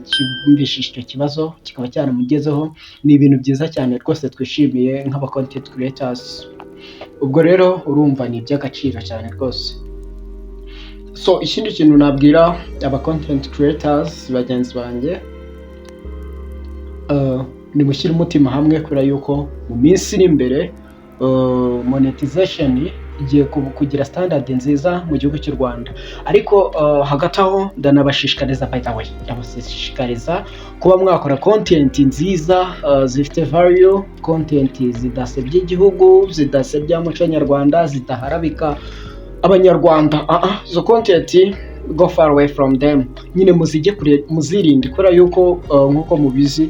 cyumvishije icyo kibazo kikaba cyaramugezeho. Ni ibintu byiza cyane rwose twishimiye nk'aba content creators. Ubwo rero urumva ni iby'agaciro cyane rwose. So ikindi kintu nabwira aba content creators bagenzi banjye, ni mushyira umutima hamwe kubera yuko mu minsi iri imbere monetization igiye kugira standard nziza mu gihugu cy'u Rwanda. Ariko hagati aho ndanabashishikariza, by the way, ndabashishikariza kuba mwakora content nziza zifite value, content zidasebya igihugu, zidasebya umuco nyarwanda, zidaharabika abanyarwanda. Zo content go far away from them. Nyine muzijye kure, muzirinde kubera yuko nkuko mubizi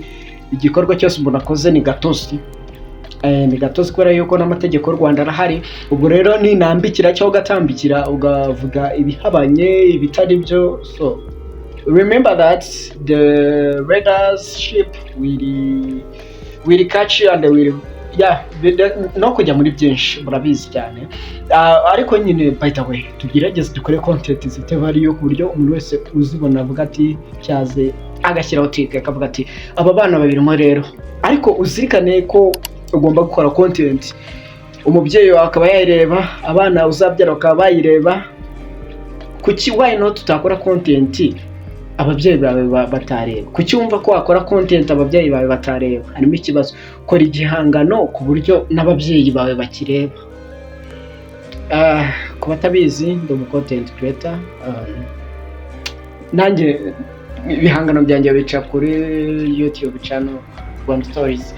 igikorwa cyose umuntu akoze ni gatozi. Ni gatozi kubera yuko n'amategeko y'u Rwanda arahari. Ubwo rero ninambikira cyangwa ugatambikira ugavuga ibihabanye ibitari byo, so remember that the readership will catch you and will no kujya muri byinshi murabizi cyane. Ariko nyine by the way tugerageze dukore content zifite value ku buryo umuntu wese uzibona avuga ati cyaze, agashyiraho tike akavuga ati aba bana babirimo rero. Ariko uzirikane ko ugomba gukora content umubyeyi wawe akaba yayireba, abana uzabyara bakaba bayireba. Kuki why not tutakora content ababyeyi bawe batareba? Kuki wumva ko wakora content ababyeyi bawe batareba? Harimo ikibazo. Kora igihangano ku buryo n'ababyeyi bawe bakireba. Ku batabizi ndi umu content creator. Nanjye ibihangano byanjye bica kuri YouTube channel Rwanda Stories.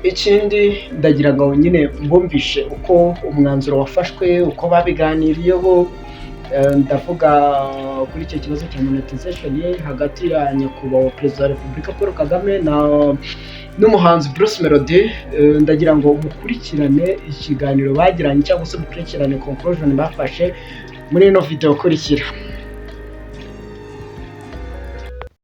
Ikindi ndagira ngo nyine mbumvishe uko umwanzuro wafashwe, uko babiganiriyeho. Ndavuga kuri icyo kibazo cya monetization hagati ya nyakubahwa Perezida wa Repubulika Paul Kagame n'umuhanzi Bruce Melody. Ndagira ngo mukurikirane ikiganiro bagiranye cyangwa se mukurikirane conclusion bafashe muri ino video ikurikira.